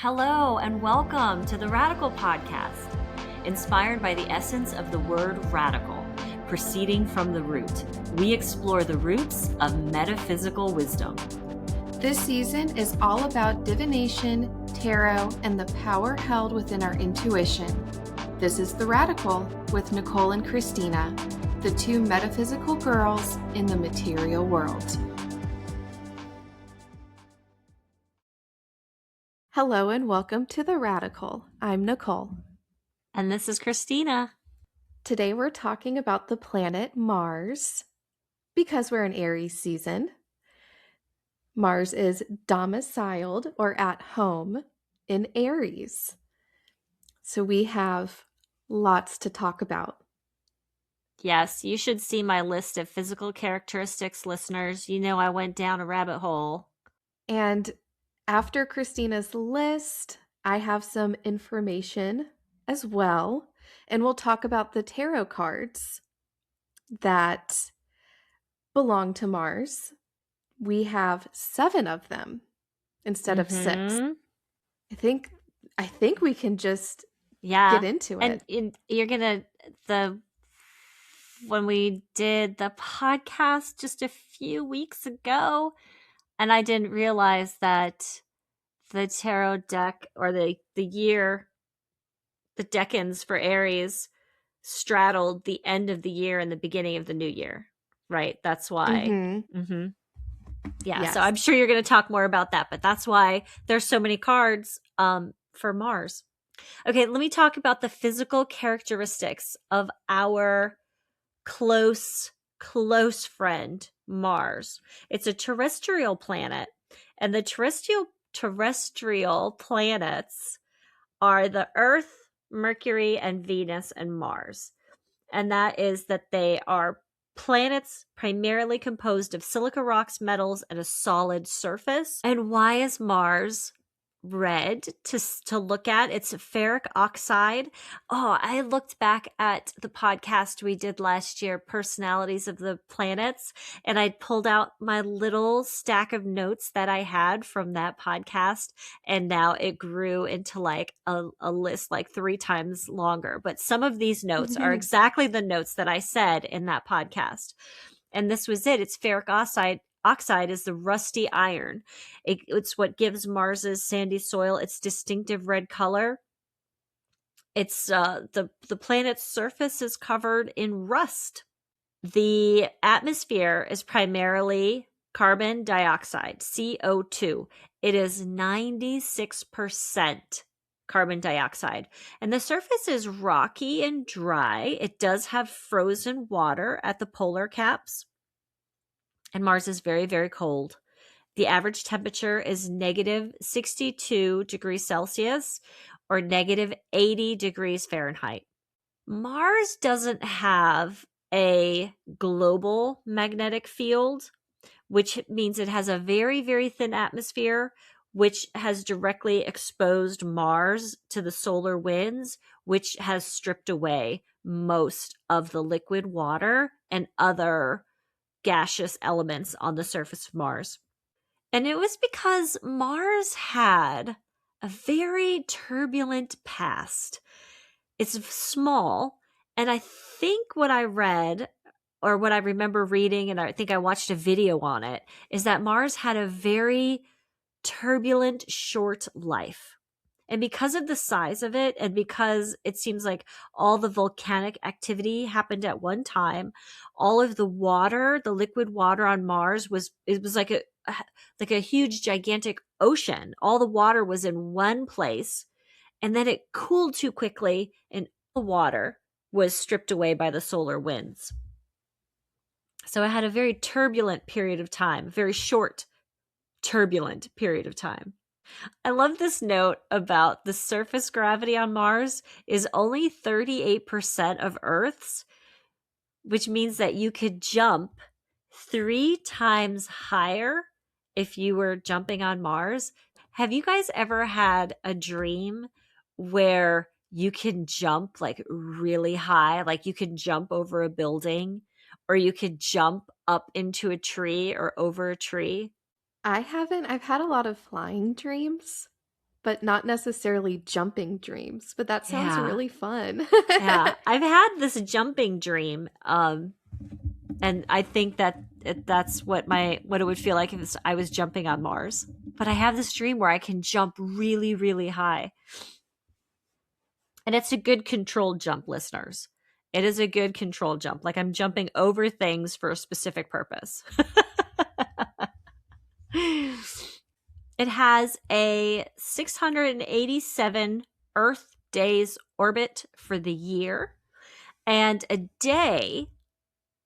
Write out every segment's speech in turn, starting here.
Hello and welcome to the Radical Podcast, inspired by the essence of the word radical, proceeding from the root. We explore the roots of metaphysical wisdom. This season is all about divination, tarot, and the power held within our intuition. This is The Radical with Nicole and Christina, the two metaphysical girls in the material world. Hello and welcome to The Radical. I'm Nicole. And this is Christina. Today we're talking about the planet Mars. Because we're in Aries season, Mars is domiciled or at home in Aries. So we have lots to talk about. Yes, you should see my list of physical characteristics, listeners. You know I went down a rabbit hole. And after Christina's list, I have some information as well. And we'll talk about the tarot cards that belong to Mars. We have 7 of them instead of 6. I think we can just get into it. And you're gonna when we did the podcast just a few weeks ago, and I didn't realize that the tarot deck or the decans for Aries straddled the end of the year and the beginning of the new year, right? That's why. Yeah, yes. So I'm sure you're going to talk more about that, but that's why there's so many cards for Mars. Okay, let me talk about the physical characteristics of our close friend, Mars. It's a terrestrial planet, and the terrestrial planets are the Earth, Mercury, and Venus, and Mars. And that is that they are planets primarily composed of silica rocks, metals, and a solid surface. And why is Mars red to look at? It's ferric oxide. Oh, I looked back at the podcast we did last year, Personalities of the Planets, and I pulled out my little stack of notes that I had from that podcast, and now it grew into like a list like 3 times longer. But some of these notes are exactly the notes that I said in that podcast. And this was it. It's ferric oxide is the rusty iron. It's what gives Mars's sandy soil its distinctive red color. It's the planet's surface is covered in rust. The atmosphere is primarily carbon dioxide, CO2. It is 96% carbon dioxide. And the surface is rocky and dry. It does have frozen water at the polar caps. And Mars is very, very cold. The average temperature is negative 62 degrees Celsius or negative 80 degrees Fahrenheit. Mars doesn't have a global magnetic field, which means it has a very, very thin atmosphere, which has directly exposed Mars to the solar winds, which has stripped away most of the liquid water and other gaseous elements on the surface of Mars. And it was because Mars had a very turbulent past. It's small, and I think what I read, or what I remember reading, and I think I watched a video on it, is that Mars had a very turbulent, short life. And because of the size of it, and because it seems like all the volcanic activity happened at one time, all of the water, the liquid water on Mars was like a huge, gigantic ocean. All the water was in one place, and then it cooled too quickly, and the water was stripped away by the solar winds. So it had a very turbulent period of time, very short, turbulent period of time. I love this note about the surface gravity on Mars is only 38% of Earth's, which means that you could jump 3 times higher if you were jumping on Mars. Have you guys ever had a dream where you can jump like really high, like you can jump over a building, or you could jump up into a tree or over a tree? I haven't. I've had a lot of flying dreams. but not necessarily jumping dreams. But that sounds Yeah. really fun. Yeah. I've had this jumping dream. And I think that that's what it would feel like if I was jumping on Mars. But I have this dream where I can jump really, really high. And it's a good controlled jump, listeners. It is a good controlled jump. Like I'm jumping over things for a specific purpose. It has a 687 Earth days orbit for the year. And a day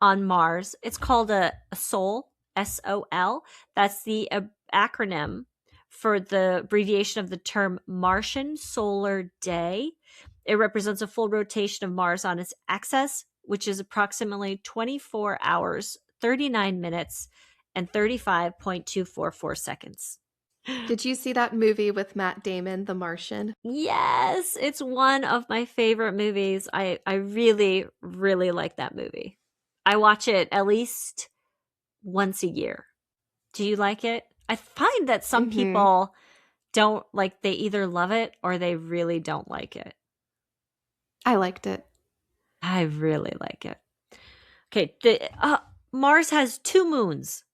on Mars, it's called a SOL, SOL. That's the acronym for the abbreviation of the term Martian Solar Day. It represents a full rotation of Mars on its axis, which is approximately 24 hours, 39 minutes, and 35.244 seconds. Did you see that movie with Matt Damon, The Martian? Yes, it's one of my favorite movies. I really, really like that movie. I watch it at least once a year. Do you like it? I find that some Mm-hmm. people don't like, they either love it or they really don't like it. I liked it. I really like it. Okay, Mars has two moons.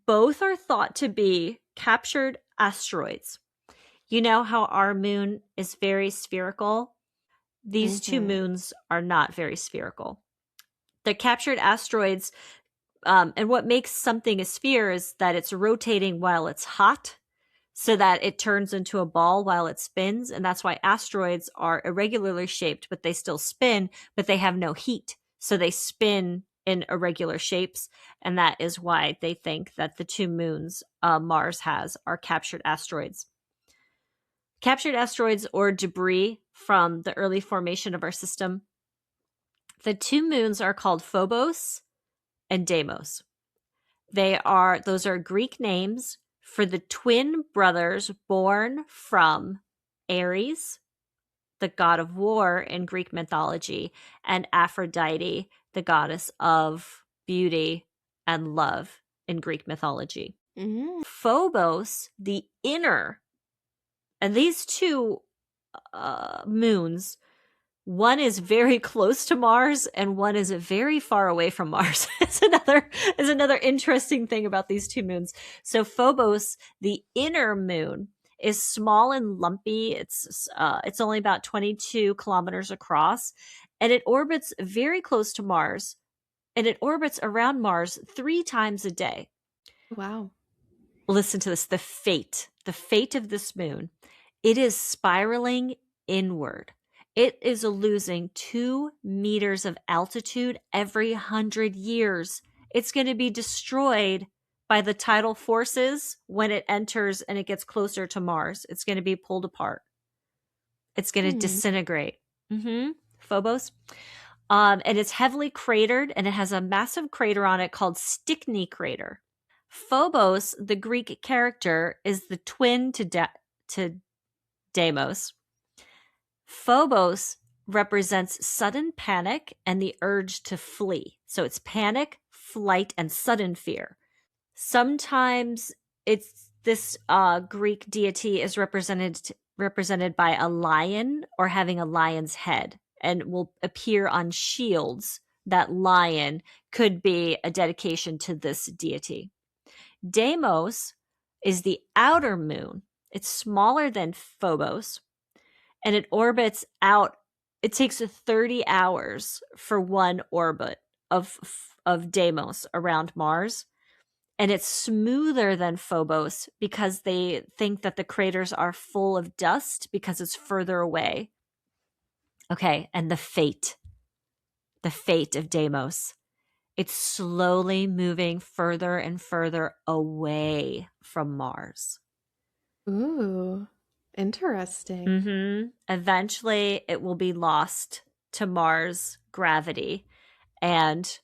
Both are thought to be captured asteroids. You know how our moon is very spherical? These two Mm-hmm. moons are not very spherical. The captured asteroids, and what makes something a sphere is that it's rotating while it's hot, so that it turns into a ball while it spins. And that's why asteroids are irregularly shaped, but they still spin, but they have no heat. So they spin in irregular shapes. And that is why they think that the two moons Mars has are captured asteroids. Captured asteroids or debris from the early formation of our system. The two moons are called Phobos and Deimos. Those are Greek names for the twin brothers born from Aries, the god of war in Greek mythology, and Aphrodite, the goddess of beauty and love in Greek mythology. Mm-hmm. Phobos, the inner, and these two moons, one is very close to Mars and one is very far away from Mars. It's another interesting thing about these two moons. So Phobos, the inner moon, is small and lumpy. It's only about 22 kilometers across, and it orbits very close to Mars, and it orbits around Mars 3 times a day. Wow. Listen to this, the fate of this moon. It is spiraling inward. It is losing 2 meters of altitude every 100 years. It's going to be destroyed by the tidal forces when it enters and it gets closer to Mars. It's going to be pulled apart. It's going to Hmm. disintegrate. Phobos. And it's heavily cratered, and it has a massive crater on it called Stickney Crater. Phobos, the Greek character, is the twin to Deimos. Phobos represents sudden panic and the urge to flee. So it's panic, flight, and sudden fear. Sometimes it's this Greek deity is represented by a lion or having a lion's head and will appear on shields. That lion could be a dedication to this deity. Deimos is the outer moon. It's smaller than Phobos, and it orbits out. It takes 30 hours for one orbit of Deimos around Mars, and it's smoother than Phobos because they think that the craters are full of dust because it's further away. Okay, and the fate of Deimos. It's slowly moving further and further away from Mars. Ooh, interesting. Eventually, it will be lost to Mars gravity and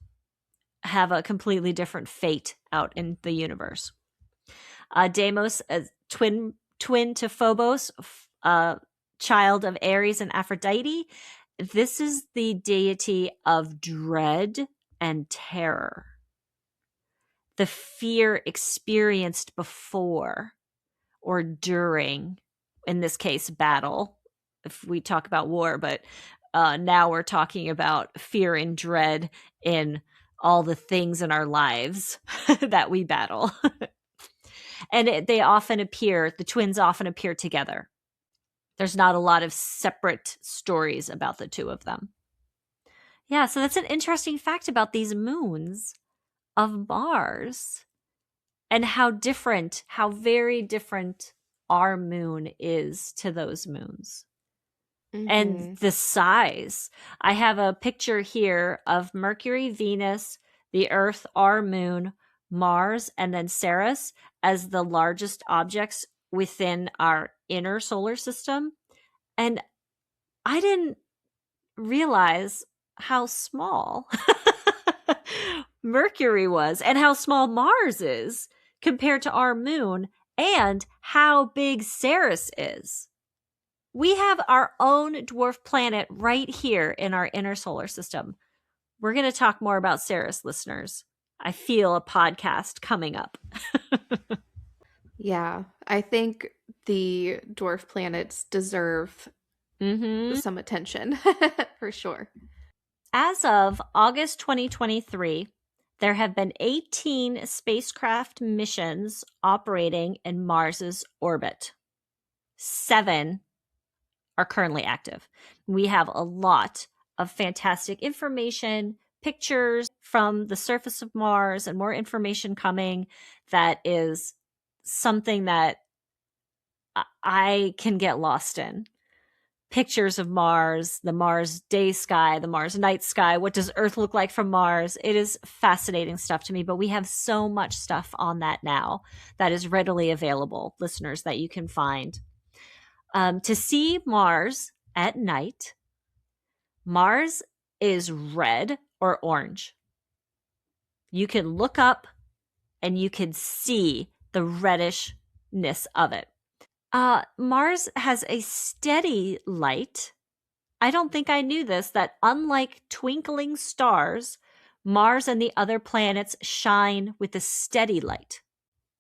have a completely different fate out in the universe. Deimos, twin to Phobos, child of Aries and Aphrodite. This is the deity of dread and terror. The fear experienced before or during in this case, battle, if we talk about war, but now we're talking about fear and dread in all the things in our lives that we battle. And the twins often appear together. There's not a lot of separate stories about the two of them. Yeah, so that's an interesting fact about these moons of Mars and how very different our moon is to those moons. And the size. I have a picture here of Mercury, Venus, the Earth, our moon, Mars, and then Ceres as the largest objects within our inner solar system. And I didn't realize how small Mercury was and how small Mars is compared to our moon and how big Ceres is. We have our own dwarf planet right here in our inner solar system. We're going to talk more about Ceres, listeners. I feel a podcast coming up. Yeah, I think the dwarf planets deserve some attention for sure. As of August 2023, there have been 18 spacecraft missions operating in Mars's orbit. 7 are currently active. We have a lot of fantastic information, pictures from the surface of Mars, and more information coming that is something that I can get lost in. Pictures of Mars, the Mars day sky, the Mars night sky. What does Earth look like from Mars? It is fascinating stuff to me, but we have so much stuff on that now that is readily available, listeners, that you can find. To see Mars at night, Mars is red or orange. You can look up and you can see the reddishness of it. Mars has a steady light. I don't think I knew this, that unlike twinkling stars, Mars and the other planets shine with a steady light.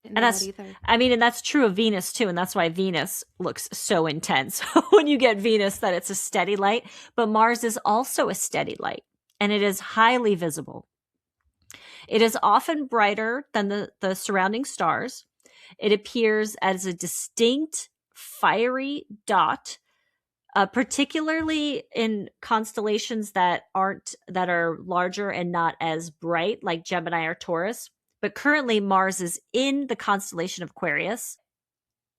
And that's true of Venus too, and that's why Venus looks so intense when you get Venus, that it's a steady light. But Mars is also a steady light, and it is highly visible. It is often brighter than the surrounding stars. It appears as a distinct fiery dot, particularly in constellations that are larger and not as bright, like Gemini or Taurus. But currently Mars is in the constellation of Aquarius.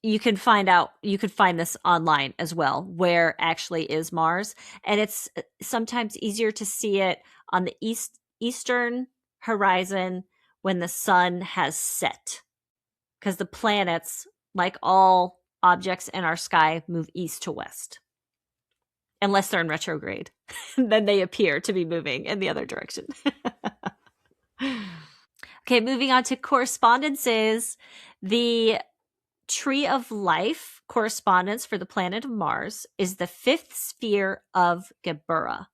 You can find this online as well, where actually is Mars. And it's sometimes easier to see it on the eastern horizon when the sun has set. Because the planets, like all objects in our sky, move east to west. Unless they're in retrograde. Then they appear to be moving in the other direction. Okay, moving on to correspondences. The Tree of Life correspondence for the planet of Mars is the 5th sphere of Geburah.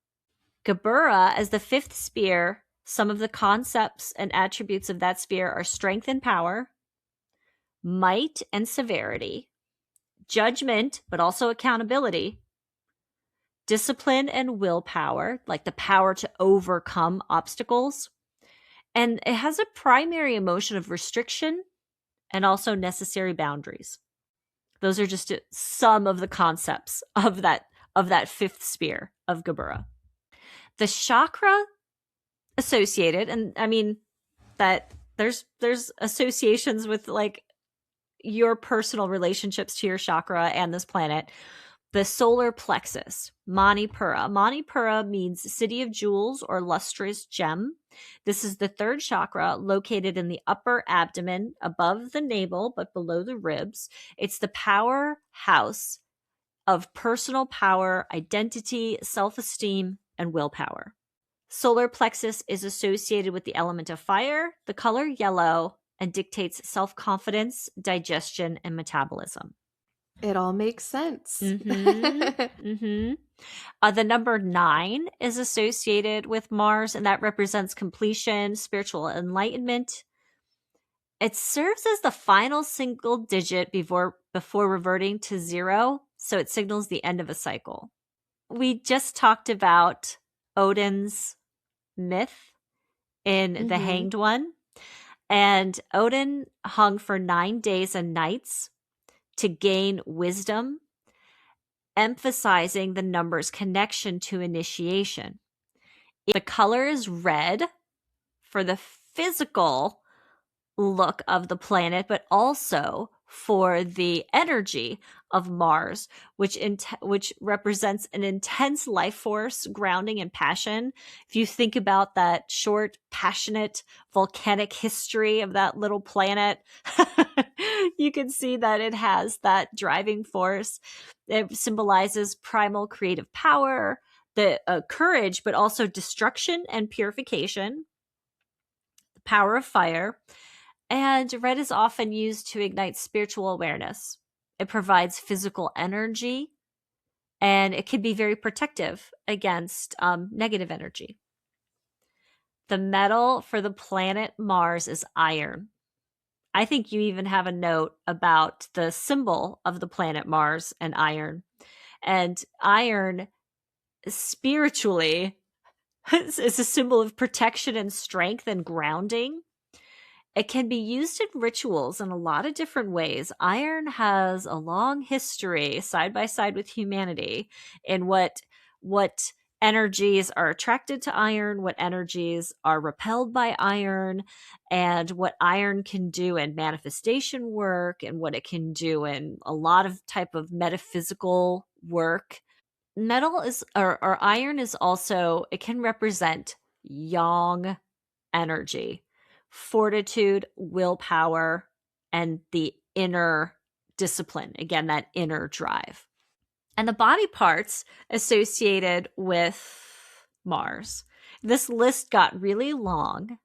Geburah, as the 5th sphere, some of the concepts and attributes of that sphere are strength and power, might and severity, judgment, but also accountability, discipline and willpower, like the power to overcome obstacles. And it has a primary emotion of restriction and also necessary boundaries. Those are just some of the concepts of that 5th sphere of Geburah. The chakra associated, and I mean that there's associations with like your personal relationships to your chakra and this planet. The solar plexus, Manipura. Manipura means city of jewels or lustrous gem. This is the 3rd chakra, located in the upper abdomen, above the navel, but below the ribs. It's the powerhouse of personal power, identity, self-esteem, and willpower. Solar plexus is associated with the element of fire, the color yellow, and dictates self-confidence, digestion, and metabolism. It all makes sense. The number 9 is associated with Mars, and that represents completion, spiritual enlightenment. It serves as the final single digit before reverting to 0, so it signals the end of a cycle. We just talked about Odin's myth in The Mm-hmm. Hanged One, and Odin hung for 9 days and nights to gain wisdom, emphasizing the number's connection to initiation. The color is red for the physical look of the planet, but also for the energy of Mars, which represents an intense life force, grounding and passion. If you think about that short, passionate, volcanic history of that little planet, you can see that it has that driving force. It symbolizes primal creative power, the courage, but also destruction and purification, the power of fire. And red is often used to ignite spiritual awareness. It provides physical energy, and it can be very protective against negative energy. The metal for the planet Mars is iron. I think you even have a note about the symbol of the planet Mars and iron. And iron, spiritually, is a symbol of protection and strength and grounding. It can be used in rituals in a lot of different ways. Iron has a long history side by side with humanity in what energies are attracted to iron, what energies are repelled by iron, and what iron can do in manifestation work and what it can do in a lot of type of metaphysical work. Metal is or iron is also, it can represent yang energy, fortitude, willpower, and the inner discipline. Again, that inner drive. And the body parts associated with Mars. This list got really long.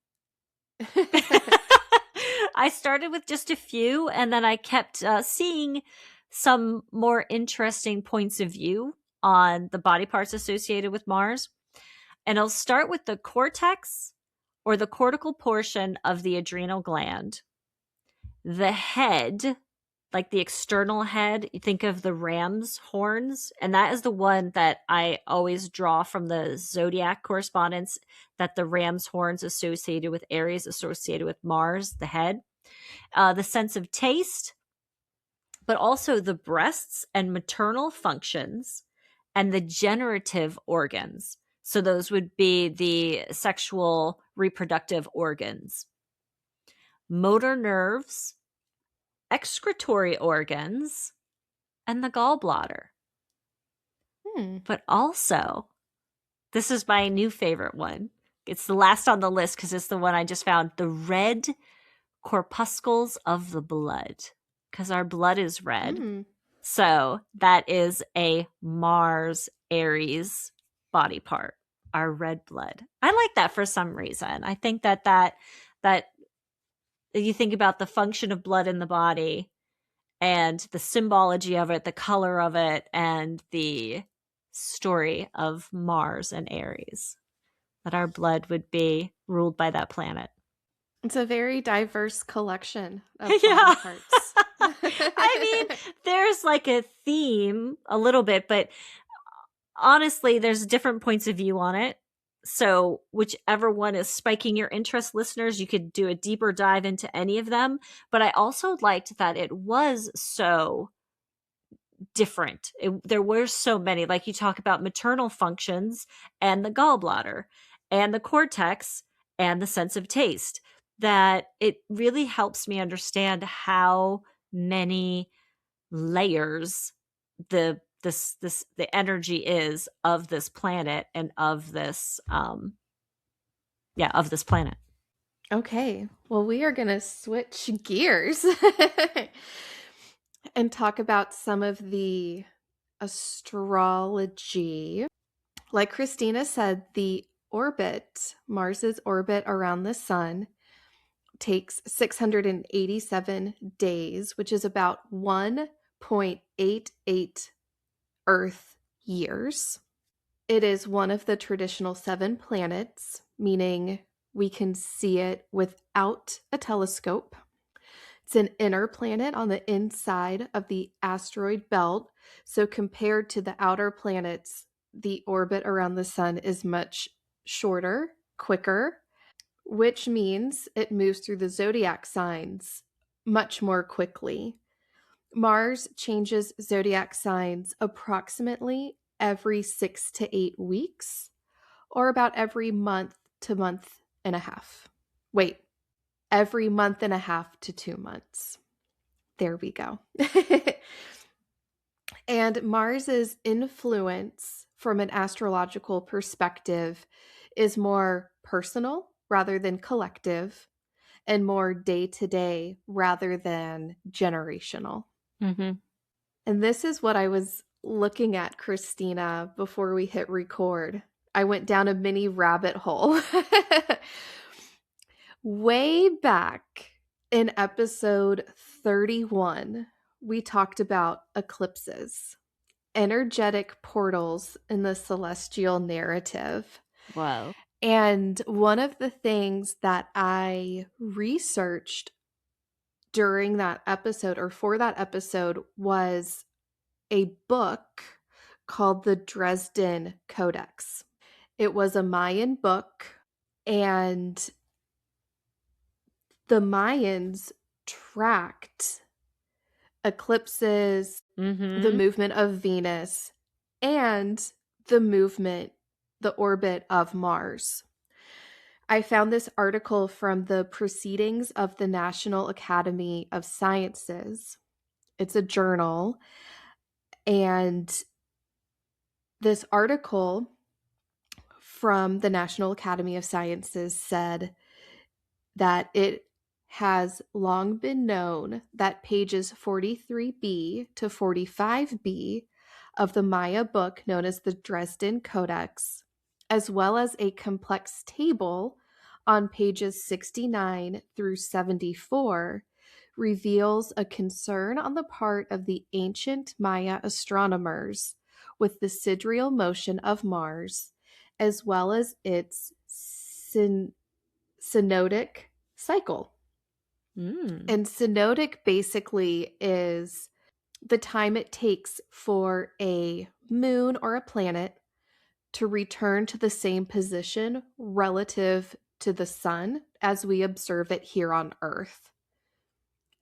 I started with just a few, and then I kept seeing some more interesting points of view on the body parts associated with Mars. And I'll start with the cortex, or the cortical portion of the adrenal gland. The head, like the external head, you think of the ram's horns, and that is the one that I always draw from the zodiac correspondence, that the ram's horns associated with Aries, associated with Mars, the head. The sense of taste, but also the breasts and maternal functions and the generative organs. So those would be the sexual reproductive organs, motor nerves, excretory organs, and the gallbladder. Hmm. But also, this is my new favorite one. It's the last on the list because it's the one I just found, the red corpuscles of the blood, because our blood is red. Mm. So that is a Mars Aries body part, our red blood. I like that for some reason. I think that you think about the function of blood in the body and the symbology of it, the color of it, and the story of Mars and Aries, that our blood would be ruled by that planet. It's a very diverse collection of body Yeah. parts. I mean, there's like a theme a little bit, but honestly, there's different points of view on it. So, whichever one is spiking your interest, listeners, you could do a deeper dive into any of them. But I also liked that it was so different. There were so many. Like you talk about maternal functions and the gallbladder and the cortex and the sense of taste, that it really helps me understand how many layers the energy is of this planet and of this of this planet. Okay, well, we are going to switch gears and talk about some of the astrology. Like Christina said, the orbit, Mars's orbit around the sun, takes 687 days, which is about 1.88 Earth years. It is one of the traditional 7 planets, meaning we can see it without a telescope. It's an inner planet on the inside of the asteroid belt. So, compared to the outer planets, the orbit around the sun is much shorter, quicker, which means it moves through the zodiac signs much more quickly. Mars changes zodiac signs approximately every 6 to 8 weeks, or about every month to month and a half. Wait, every month and a half to 2 months. There we go. And Mars's influence from an astrological perspective is more personal rather than collective, and more day to day rather than generational. Mm-hmm. And this is what I was looking at, Christina, before we hit record. I went down a mini rabbit hole. Way back in episode 31, we talked about eclipses, energetic portals in the celestial narrative. Whoa. And one of the things that I researched during that episode, or for that episode, was a book called the Dresden Codex. It was a Mayan book, and the Mayans tracked eclipses, the Mm-hmm. movement of Venus, and the orbit of Mars. I found this article from the Proceedings of the National Academy of Sciences. It's a journal, and this article from the National Academy of Sciences said that it has long been known that pages 43b to 45b of the Maya book known as the Dresden Codex, as well as a complex table on pages 69 through 74, reveals a concern on the part of the ancient Maya astronomers with the sidereal motion of Mars, as well as its synodic cycle. Mm. And synodic basically is the time it takes for a moon or a planet to return to the same position relative to the sun as we observe it here on Earth.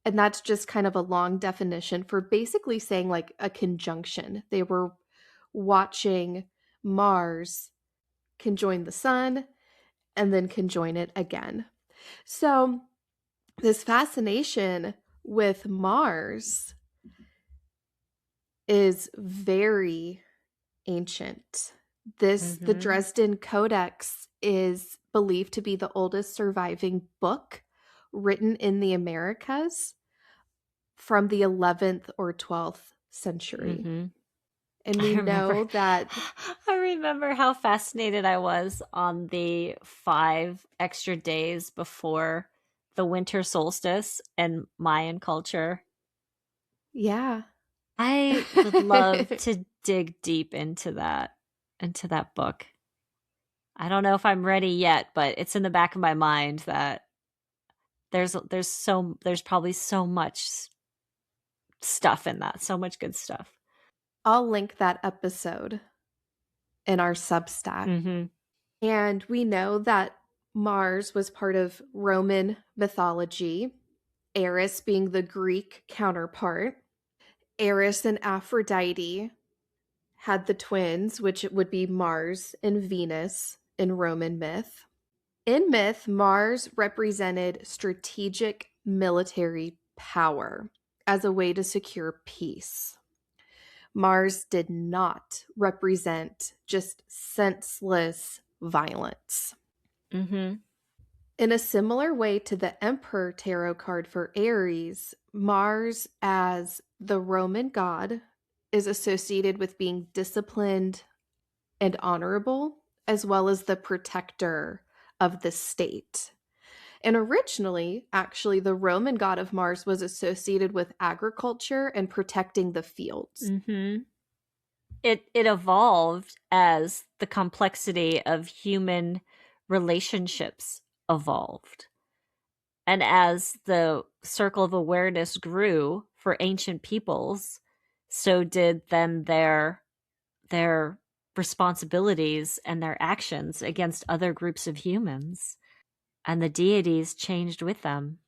And that's just kind of a long definition for basically saying like a conjunction. They were watching Mars conjoin the sun and then conjoin it again. So, this fascination with Mars is very ancient. The Mm-hmm. Dresden Codex is believed to be the oldest surviving book written in the Americas from the 11th or 12th century. Mm-hmm. And I we remember know that, I remember how fascinated I was on the 5 extra days before the winter solstice and Mayan culture. yeah. I would love to dig deep into that book. I don't know if I'm ready yet, but it's in the back of my mind that there's probably so much stuff in that, so much good stuff. I'll link that episode in our Substack. Mm-hmm. And we know that Mars was part of Roman mythology, Aries being the Greek counterpart. Aries and Aphrodite had the twins, which would be Mars and Venus in Roman myth. In myth, Mars represented strategic military power as a way to secure peace. Mars did not represent just senseless violence. Mm-hmm. In a similar way to the Emperor tarot card for Aries, Mars as the Roman god is associated with being disciplined and honorable, as well as the protector of the state. And originally, actually, the Roman god of Mars was associated with agriculture and protecting the fields. Mm-hmm. It evolved as the complexity of human relationships evolved. And as the circle of awareness grew for ancient peoples, so did then their responsibilities and their actions against other groups of humans. And the deities changed with them.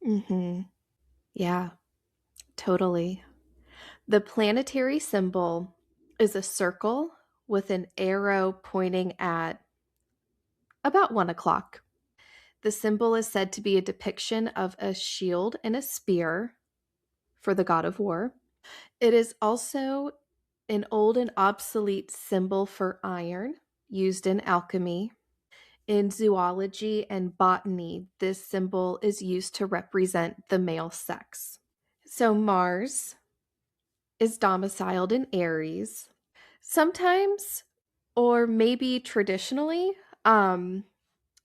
Mm-hmm. Yeah, totally. The planetary symbol is a circle with an arrow pointing at about 1 o'clock. The symbol is said to be a depiction of a shield and a spear for the god of war. It is also an old and obsolete symbol for iron used in alchemy. In zoology and botany, this symbol is used to represent the male sex. So Mars is domiciled in Aries. Sometimes, or maybe traditionally, um,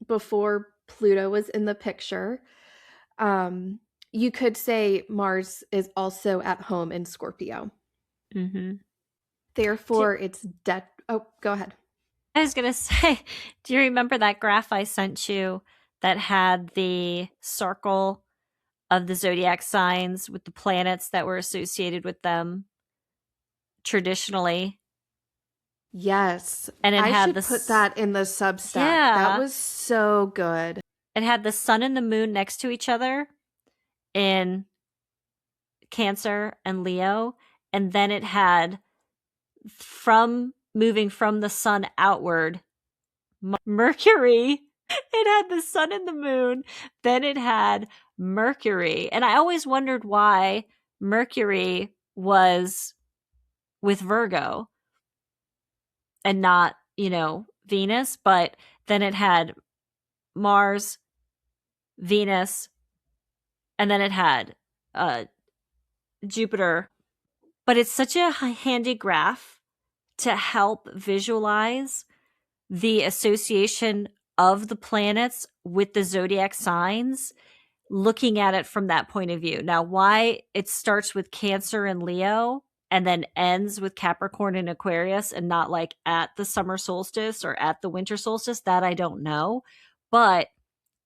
before Pluto was in the picture, um, you could say Mars is also at home in Scorpio. Mm-hmm. Therefore, it's oh, go ahead. I was going to say, do you remember that graph I sent you that had the circle of the zodiac signs with the planets that were associated with them traditionally? Yes, And it I had should put this, that in the Substack. That yeah, was so good. it had the sun and the moon next to each other in Cancer and Leo. And then it had from moving from the sun outward, Mercury. It had the sun and the moon. Then it had Mercury. And I always wondered why Mercury was with Virgo and not, Venus. But then it had Mars, Venus, and then it had uh, Jupiter. But it's such a handy graph to help visualize the association of the planets with the zodiac signs, looking at it from that point of view. Now, why it starts with Cancer and Leo and then ends with Capricorn and Aquarius and not like at the summer solstice or at the winter solstice, that I don't know. But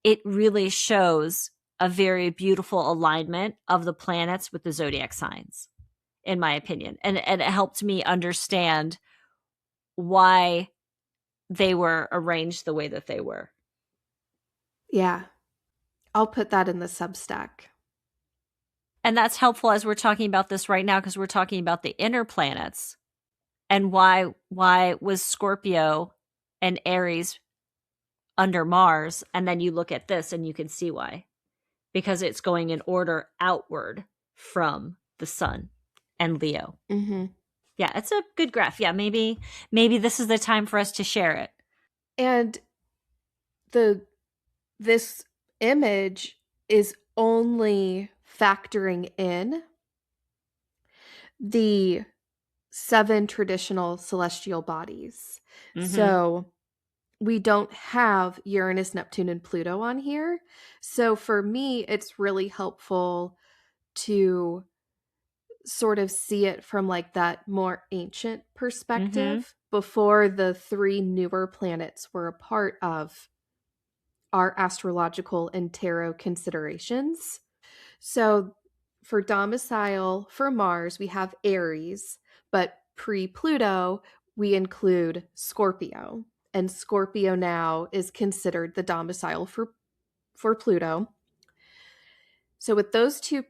it really shows a very beautiful alignment of the planets with the zodiac signs, in my opinion. And it helped me understand why they were arranged the way that they were. Yeah, I'll put that in the Substack. And that's helpful as we're talking about this right now because we're talking about the inner planets and why was Scorpio and Aries under Mars, and then you look at this and you can see why. Because it's going in order outward from the sun and Leo. Mm-hmm. Yeah, it's a good graph. Yeah, maybe this is the time for us to share it. And this image is only factoring in the 7 traditional celestial bodies. Mm-hmm. So we don't have Uranus, Neptune, and Pluto on here. So for me, it's really helpful to sort of see it from like that more ancient Mm-hmm. perspective before the 3 newer planets were a part of our astrological and tarot considerations. So for domicile for Mars, we have Aries, but pre Pluto, we include Scorpio. And Scorpio now is considered the domicile for Pluto. So with those 2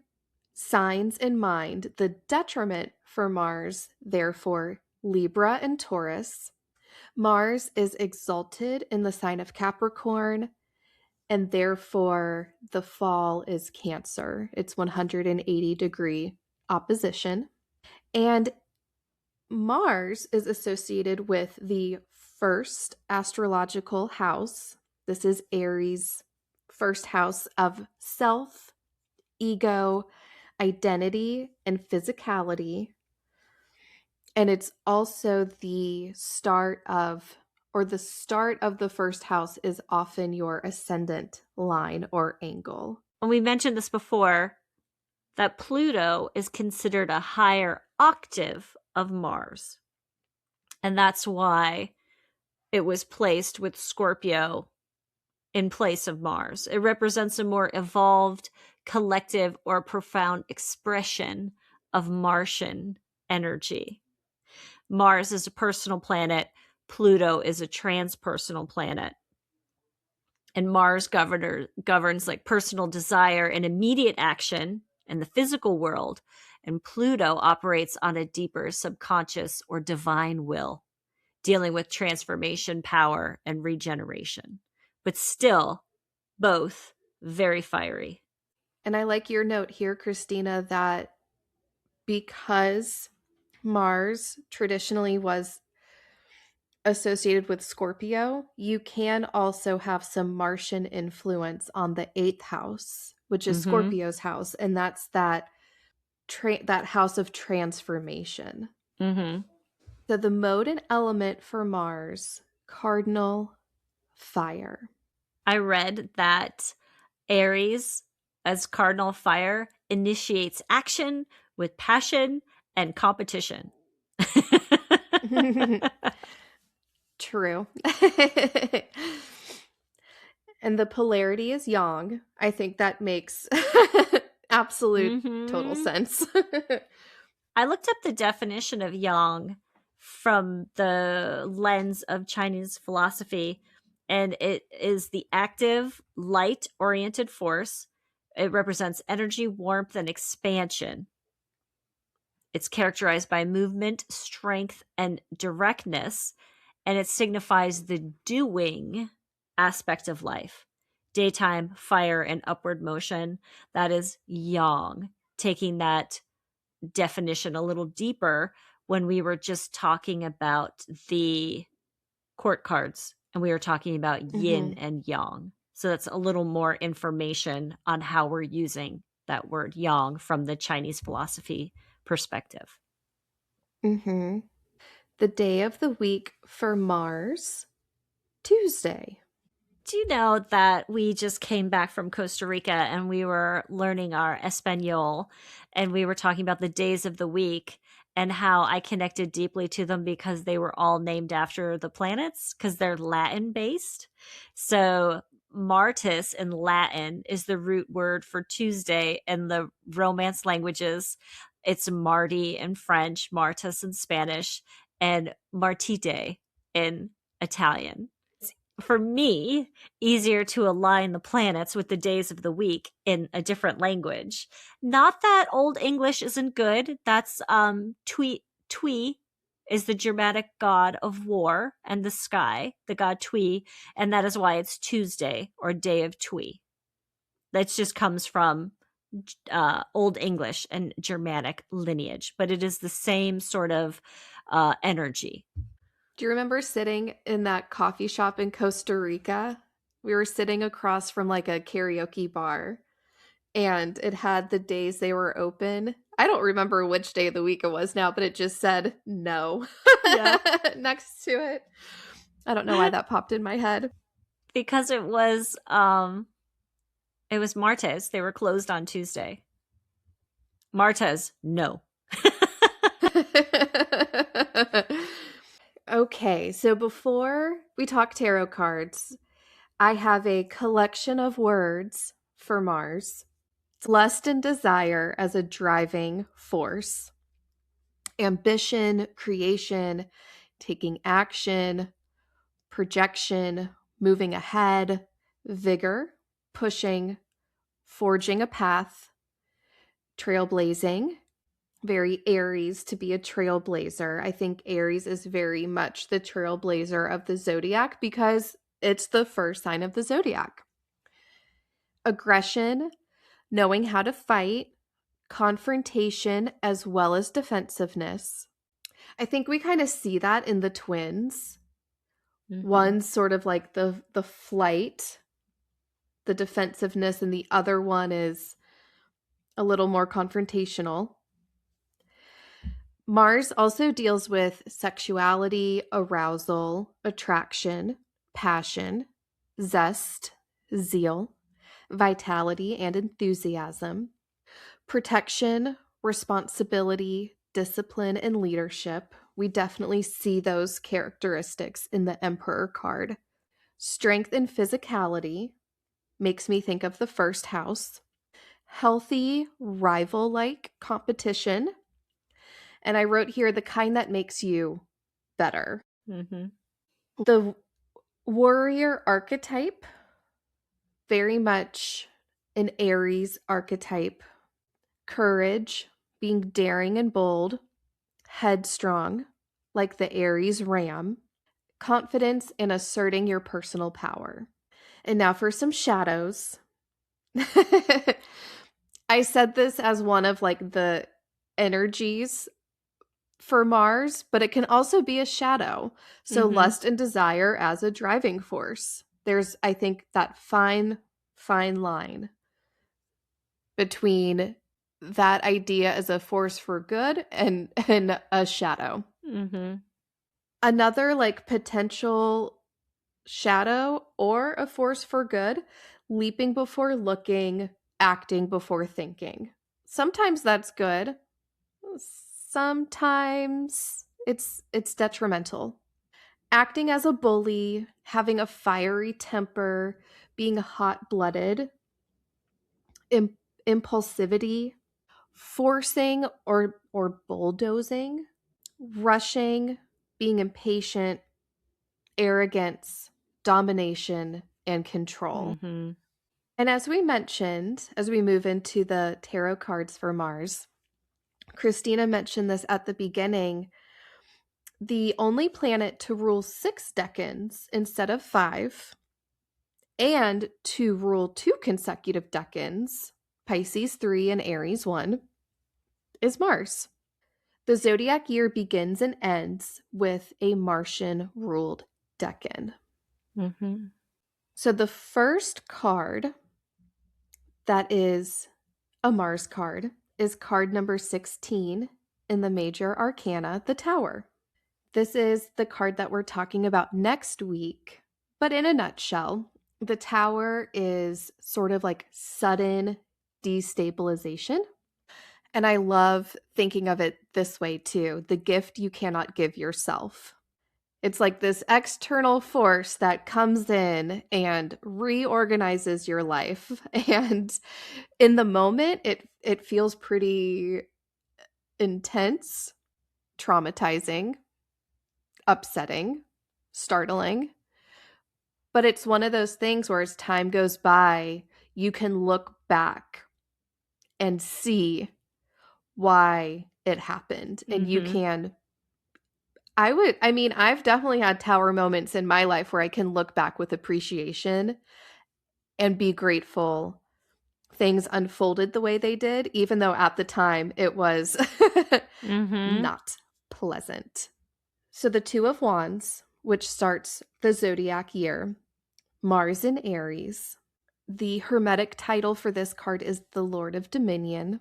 signs in mind, the detriment for Mars, therefore, Libra and Taurus. Mars is exalted in the sign of Capricorn, and therefore the fall is Cancer. It's 180-degree opposition. And Mars is associated with the first astrological house. This is Aries' first house of self, ego, identity, and physicality. And it's also the start of, or the start of the first house is often your ascendant line or angle. And we mentioned this before that Pluto is considered a higher octave of Mars. And that's why it was placed with Scorpio in place of Mars. It represents a more evolved, collective, or profound expression of Martian energy. Mars is a personal planet, Pluto is a transpersonal planet. And Mars governs like personal desire and immediate action in the physical world, and Pluto operates on a deeper subconscious or divine will, dealing with transformation, power, and regeneration. But still, both very fiery. And I like your note here, Christina, that because Mars traditionally was associated with Scorpio, you can also have some Martian influence on the eighth house, which is Mm-hmm. Scorpio's house, and that's that house of transformation. Mm-hmm. So the mode and element for Mars, cardinal, fire. I read that Aries, as cardinal fire, initiates action with passion and competition. True. And the polarity is yang. I think that makes absolute total Mm-hmm. sense. I looked up the definition of yang from the lens of Chinese philosophy, and it is the active, light oriented force. It represents energy, warmth, and expansion. It's characterized by movement, strength, and directness, and it signifies the doing aspect of life. Daytime, fire, and upward motion. That is yang, taking that definition a little deeper when we were just talking about the court cards and we were talking about yin Hmm. and yang. So that's a little more information on how we're using that word yang from the Chinese philosophy perspective. Hmm. The day of the week for Mars, Tuesday. Do you know that we just came back from Costa Rica and we were learning our Espanol and we were talking about the days of the week and how I connected deeply to them because they were all named after the planets because they're Latin based. So Martis in Latin is the root word for Tuesday in the Romance languages. It's Marty in French, Martis in Spanish, and Martite in Italian. For me, easier to align the planets with the days of the week in a different language. Not that Old English isn't good. That's Twi is the Germanic god of war and the sky, the god Twi, and that is why it's Tuesday or day of Twi. That just comes from Old English and Germanic lineage, but it is the same sort of energy. Do you remember sitting in that coffee shop in Costa Rica? We were sitting across from like a karaoke bar and it had the days they were open. I don't remember which day of the week it was now, but it just said no Yep. next to it. I don't know why that popped in my head. Because it was Martes. They were closed on Tuesday. Martes, no. Okay, so before we talk tarot cards, I have a collection of words for Mars. It's lust and desire as a driving force, ambition, creation, taking action, projection, moving ahead, vigor, pushing, forging a path, trailblazing. Very Aries to be a trailblazer. I think Aries is very much the trailblazer of the zodiac because it's the first sign of the zodiac. Aggression, knowing how to fight, confrontation, as well as defensiveness. I think we kind of see that in the twins. Mm-hmm. One's sort of like the flight, the defensiveness, and the other one is a little more confrontational. Mars also deals with sexuality, arousal, attraction, passion, zest, zeal, vitality, and enthusiasm, protection, responsibility, discipline, and leadership. We definitely see those characteristics in the Emperor card. Strength and physicality makes me think of the first house. Healthy, rival like competition. And I wrote here the kind that makes you better. Mm-hmm. The warrior archetype, very much an Aries archetype. Courage, being daring and bold. Headstrong, like the Aries ram. Confidence in asserting your personal power. And now for some shadows. I said this as one of like the energies for Mars, but it can also be a shadow. So Mm-hmm. lust and desire as a driving force. There's, I think, that fine line between that idea as a force for good and a shadow. Mm-hmm. Another like potential shadow or a force for good, leaping before looking, acting before thinking. Sometimes that's good. Sometimes it's detrimental. Acting as a bully, having a fiery temper, being hot-blooded, Im- impulsivity, forcing or bulldozing, rushing, being impatient, arrogance, domination, and control. Mm-hmm. And as we mentioned, as we move into the tarot cards for Mars, Christina mentioned this at the beginning. The only planet to rule 6 decans instead of 5, and to rule 2 consecutive decans, Pisces 3 and Aries 1, is Mars. The zodiac year begins and ends with a Martian ruled decan. Mm-hmm. So the first card that is a Mars card is card number 16 in the major arcana, the Tower. This is the card that we're talking about next week. But in a nutshell, the Tower is sort of like sudden destabilization. And I love thinking of it this way too, the gift you cannot give yourself. It's like this external force that comes in and reorganizes your life. And in the moment, it feels pretty intense, traumatizing, upsetting, startling. But it's one of those things where as time goes by, you can look back and see why it happened. And you Mm-hmm. can, I mean, I've definitely had tower moments in my life where I can look back with appreciation and be grateful things unfolded the way they did, even though at the time it was Mm-hmm. not pleasant. So the Two of Wands, which starts the zodiac year, Mars in Aries. The hermetic title for this card is the Lord of Dominion.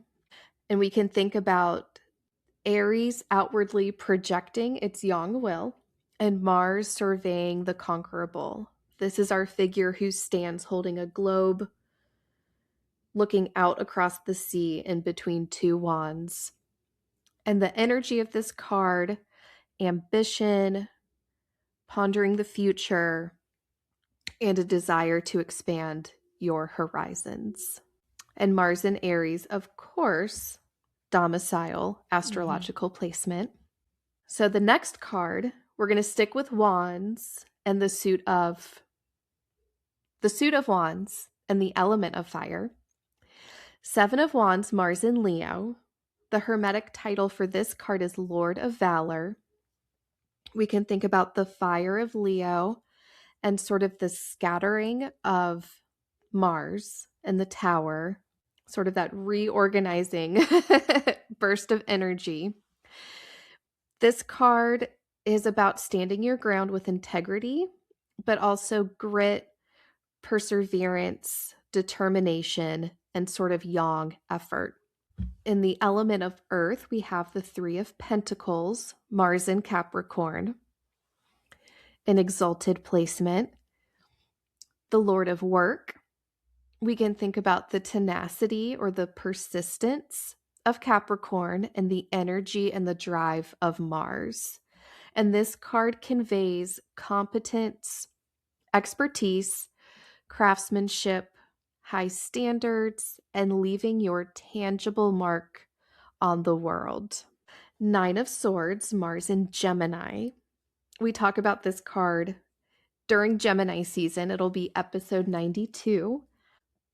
And we can think about Aries outwardly projecting its yang will, and Mars surveying the conquerable. This is our figure who stands holding a globe, looking out across the sea in between two wands. And the energy of this card, ambition, pondering the future, and a desire to expand your horizons. And Mars in Aries, of course, domicile, Mm-hmm. astrological placement. So the next card, we're going to stick with wands and the suit of wands and the element of fire. 7 of Wands, Mars in Leo. The hermetic title for this card is Lord of Valor. We can think about the fire of Leo and sort of the scattering of Mars and the Tower, sort of that reorganizing burst of energy. This card is about standing your ground with integrity, but also grit, perseverance, determination, and sort of yang effort. In the element of earth, we have the Three of Pentacles, Mars in Capricorn, an exalted placement. The Lord of Work, we can think about the tenacity or the persistence of Capricorn and the energy and the drive of Mars. And this card conveys competence, expertise, craftsmanship, high standards, and leaving your tangible mark on the world. Nine of Swords, Mars in Gemini. We talk about this card during Gemini season. It'll be episode 92.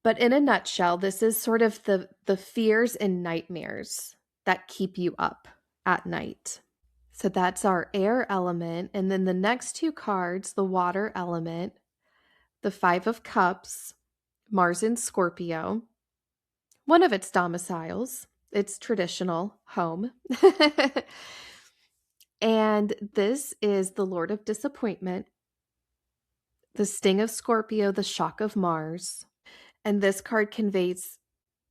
But in a nutshell, this is sort of the fears and nightmares that keep you up at night. So that's our air element. And then the next two cards, the water element, the Five of Cups, Mars in Scorpio, one of its domiciles, its traditional home. And this is the Lord of Disappointment, the sting of Scorpio, the shock of Mars. And this card conveys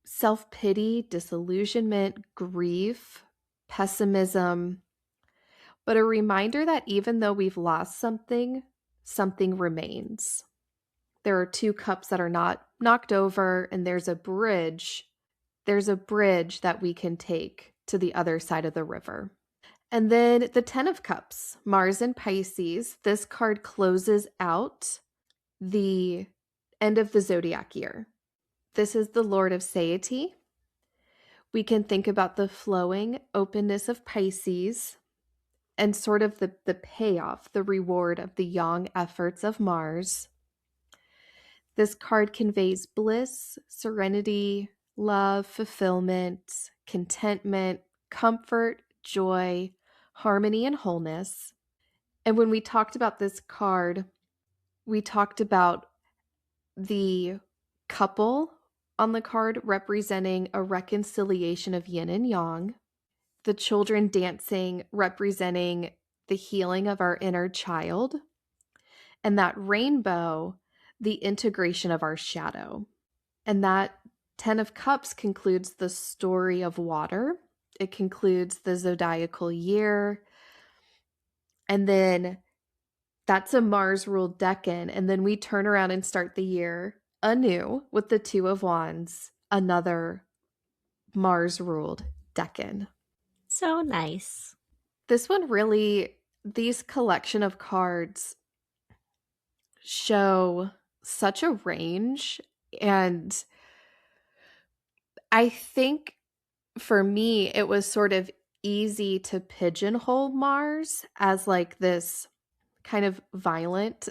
self pity, disillusionment, grief, pessimism, but a reminder that even though we've lost something, something remains. There are two cups that are not knocked over, and there's a bridge. There's a bridge that we can take to the other side of the river. And then the 10 of Cups, Mars in Pisces. This card closes out the end of the zodiac year. This is the Lord of Satiety. We can think about the flowing openness of Pisces and sort of the payoff, the reward of the young efforts of Mars. This card conveys bliss, serenity, love, fulfillment, contentment, comfort, joy, harmony, and wholeness. And when we talked about this card, we talked about the couple on the card representing a reconciliation of yin and yang, the children dancing representing the healing of our inner child, and that rainbow, the integration of our shadow. And that 10 of Cups concludes the story of water. It concludes the zodiacal year. And then that's a Mars ruled decan. And then we turn around and start the year anew with the Two of Wands, another Mars ruled decan. So nice. This one really, these collection of cards show such a range. And I think for me, it was sort of easy to pigeonhole Mars as like this kind of violent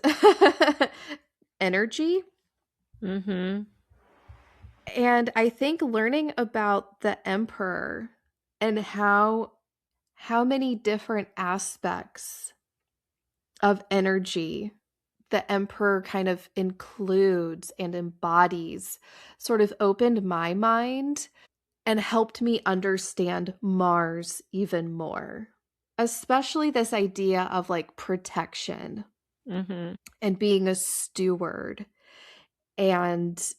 energy. Mm-hmm. And I think learning about the emperor and how many different aspects of energy the emperor kind of includes and embodies sort of opened my mind and helped me understand Mars even more. Especially this idea of like protection Mm-hmm. and being a steward and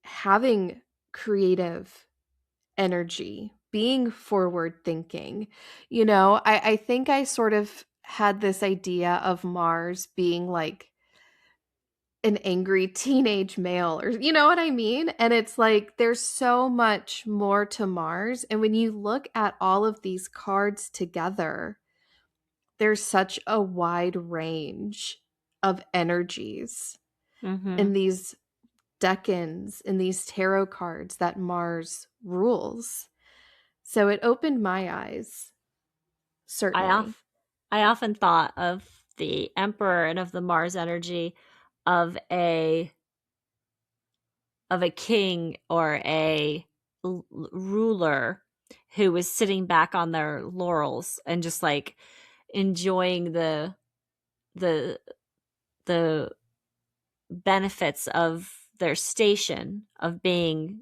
having creative energy, being forward thinking. You know, I think I sort of had this idea of Mars being like an angry teenage male, or you know what I mean? And it's like there's so much more to Mars. And when you look at all of these cards together, there's such a wide range of energies Mm-hmm. in these decans, in these tarot cards that Mars rules. So it opened my eyes, I certainly. off I often thought of the emperor and of the Mars energy of a king or a ruler who was sitting back on their laurels and just like enjoying the the benefits of their station of being,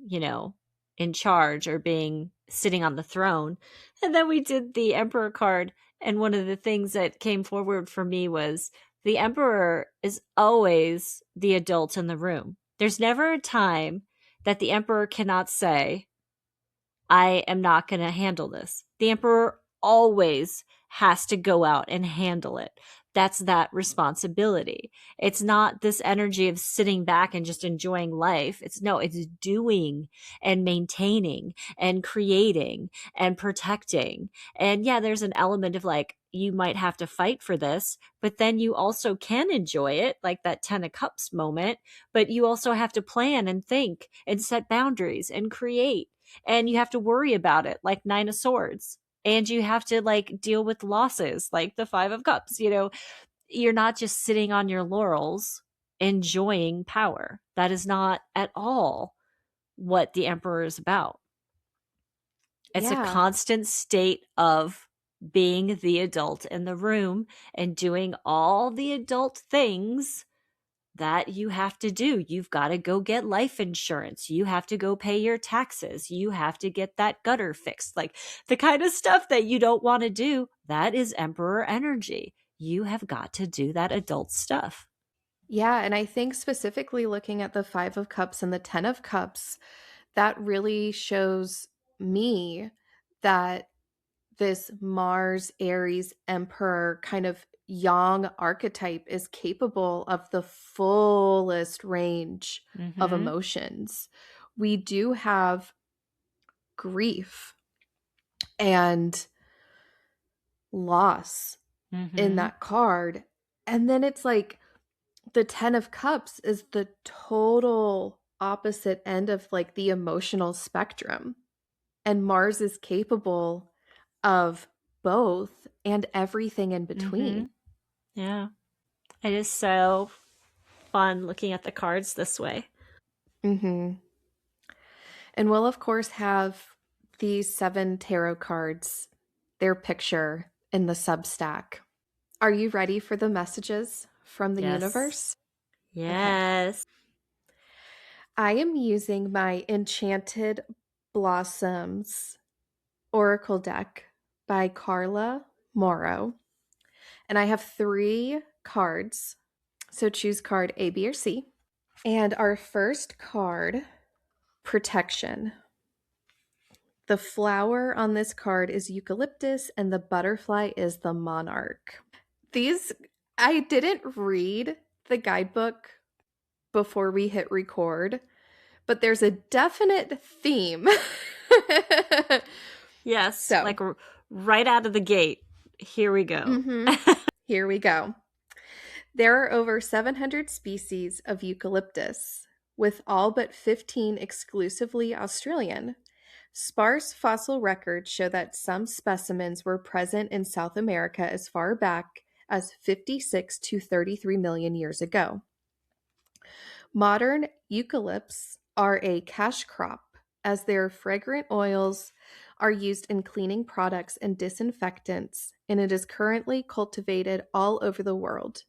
in charge or being sitting on the throne. And then we did the emperor card, and one of the things that came forward for me was the emperor is always the adult in the room. There's never a time that the emperor cannot say, I am not going to handle this. The emperor always has to go out and handle it. That's that responsibility. It's not this energy of sitting back and just enjoying life. It's no, it's doing and maintaining and creating and protecting. And yeah, there's an element of like, you might have to fight for this, but then you also can enjoy it, like that 10 of Cups moment. But you also have to plan and think and set boundaries and create. And you have to worry about it, like Nine of Swords. And you have to like deal with losses, like the Five of Cups. You're not just sitting on your laurels enjoying power. That is not at all what the Emperor is about. It's a Yeah. constant state of being the adult in the room and doing all the adult things that you have to do. You've got to go get life insurance. You have to go pay your taxes. You have to get that gutter fixed. Like the kind of stuff that you don't want to do, that is Emperor energy. You have got to do that adult stuff. Yeah, and I think specifically looking at the 5 of Cups and the 10 of Cups, that really shows me that this Mars, Aries, Emperor kind of yang archetype is capable of the fullest range of Mm-hmm. emotions. We do have grief and loss in Mm-hmm. that card. And then it's like the 10 of Cups is the total opposite end of like the emotional spectrum. And Mars is capable of both and everything in Mm-hmm. between. Yeah. It is so fun looking at the cards this way. Mm-hmm. And we'll, of course, have these 7 tarot cards, their picture in the Substack. Are you ready for the messages from the Yes. universe? Okay. Yes. I am using my Enchanted Blossoms Oracle deck by Carla Morrow. And I have 3 cards. So choose card A, B, or C. And our first card, Protection. The flower on this card is eucalyptus, and the butterfly is the monarch. These, I didn't read the guidebook before we hit record, but there's a definite theme. Yes. So, Like right out of the gate. Here we go. mhm, here we go. There are over 700 species of eucalyptus, with all but 15 exclusively Australian. Sparse fossil records show that some specimens were present in South America as far back as 56 to 33 million years ago. Modern eucalypts are a cash crop, as their fragrant oils are used in cleaning products and disinfectants, and it is currently cultivated all over the world.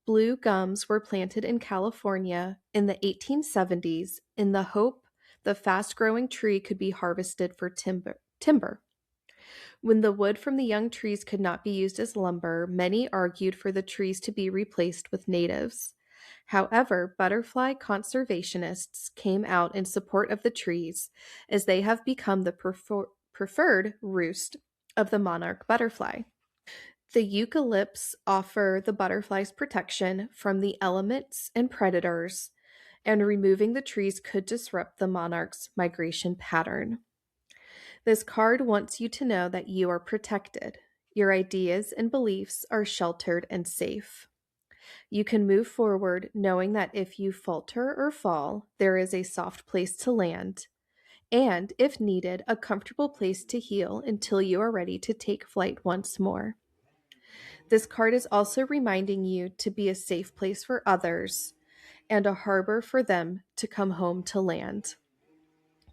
Blue gums were planted in California in the 1870s in the hope the fast growing tree could be harvested for timber. When the wood from the young trees could not be used as lumber, many argued for the trees to be replaced with natives. However, butterfly conservationists came out in support of the trees, as they have become the preferred roost of the monarch butterfly. The eucalypts offer the butterflies protection from the elements and predators, and removing the trees could disrupt the monarch's migration pattern. This card wants you to know that you are protected. Your ideas and beliefs are sheltered and safe. You can move forward knowing that if you falter or fall, there is a soft place to land, and, if needed, a comfortable place to heal until you are ready to take flight once more. This card is also reminding you to be a safe place for others and a harbor for them to come home to land.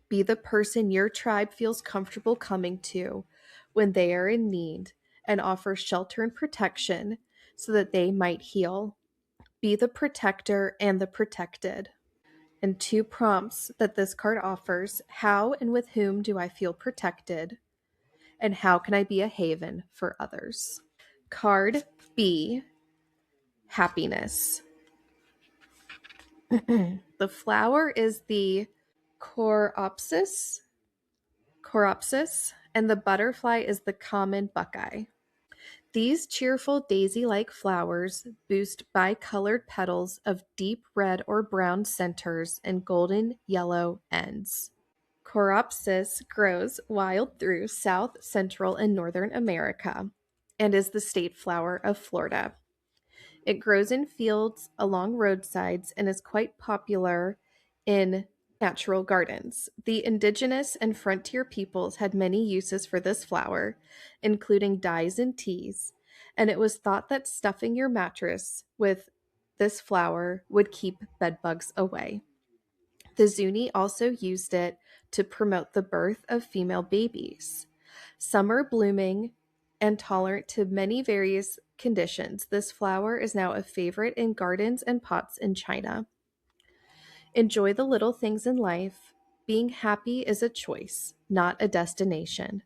Be the person your tribe feels comfortable coming to when they are in need, and offer shelter and protection so that they might heal. Be the protector and the protected. And 2 prompts that this card offers: how and with whom do I feel protected? And how can I be a haven for others? Card B, Happiness. The flower is the Coreopsis, and the butterfly is the common buckeye. These cheerful daisy-like flowers boost bi-colored petals of deep red or brown centers and golden yellow ends. Coreopsis grows wild through South, Central, and Northern America and is the state flower of Florida. It grows in fields along roadsides and is quite popular in natural gardens. The indigenous and frontier peoples had many uses for this flower, including dyes and teas, and it was thought that stuffing your mattress with this flower would keep bedbugs away. The Zuni also used it to promote the birth of female babies. Summer blooming and tolerant to many various conditions, this flower is now a favorite in gardens and pots in China. Enjoy the little things in life. Being happy is a choice, not a destination.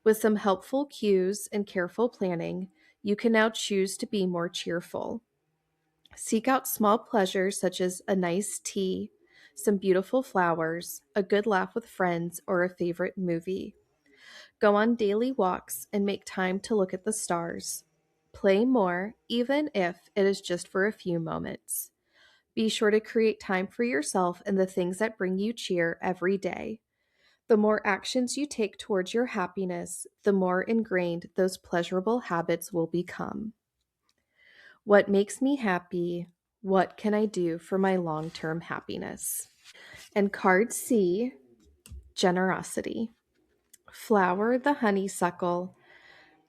With some helpful cues and careful planning, you can now choose to be more cheerful. Seek out small pleasures such as a nice tea, some beautiful flowers, a good laugh with friends, or a favorite movie. Go on daily walks and make time to look at the stars. Play more, even if it is just for a few moments. Be sure to create time for yourself and the things that bring you cheer every day. The more actions you take towards your happiness, the more ingrained those pleasurable habits will become. What makes me happy? What can I do for my long-term happiness? And card C, generosity. Flower, the honeysuckle.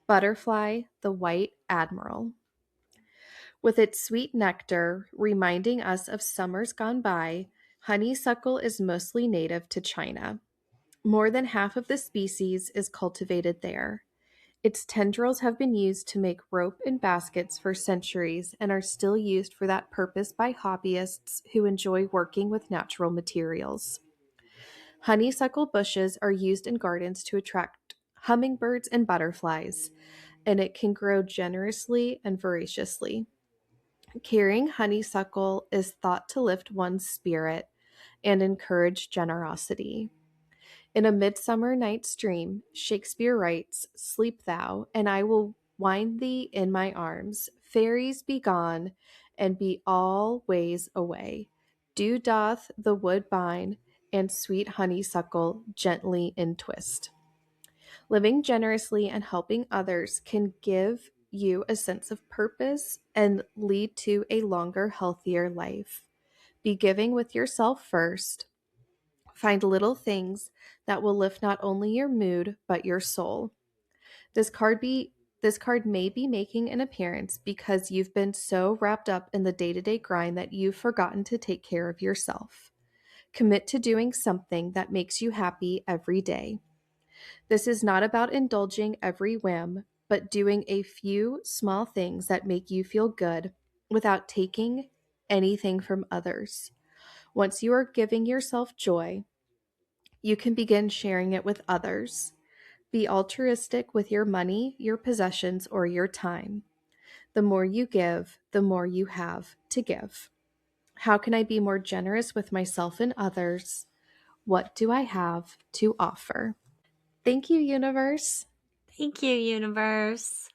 Butterfly, the white admiral. With its sweet nectar reminding us of summers gone by, honeysuckle is mostly native to China. More than half of the species is cultivated there. Its tendrils have been used to make rope and baskets for centuries and are still used for that purpose by hobbyists who enjoy working with natural materials. Honeysuckle bushes are used in gardens to attract hummingbirds and butterflies, and it can grow generously and voraciously. Carrying honeysuckle is thought to lift one's spirit and encourage generosity. In A Midsummer Night's Dream, Shakespeare writes, "Sleep thou, and I will wind thee in my arms. Fairies be gone, and be all ways away. Dew doth the wood bind, and sweet honeysuckle gently entwist." Living generously and helping others can give you a sense of purpose and lead to a longer, healthier life. Be giving with yourself first. Find little things that will lift not only your mood but your soul. This card may be making an appearance because you've been so wrapped up in the day-to-day grind that you've forgotten to take care of yourself. Commit to doing something that makes you happy every day. This is not about indulging every whim, but doing a few small things that make you feel good without taking anything from others. Once you are giving yourself joy, you can begin sharing it with others. Be altruistic with your money, your possessions, or your time. The more you give, the more you have to give. How can I be more generous with myself and others? What do I have to offer? Thank you, universe. Thank you, universe.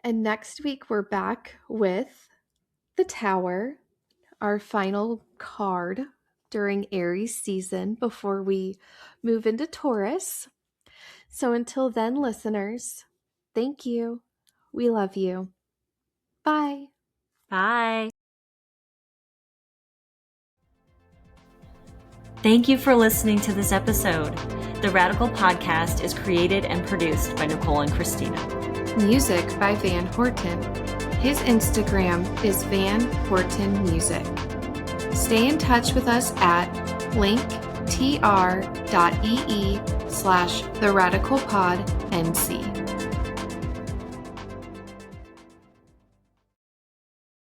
And next week, we're back with the Tower, our final card during Aries season before we move into Taurus. So until then, listeners, thank you. We love you. Bye. Bye. Thank you for listening to this episode. The Radical Podcast is created and produced by Nicole and Christina. Music by Van Horton. His Instagram is Van Horton Music. Stay in touch with us at linktr.ee/theradicalpodnc.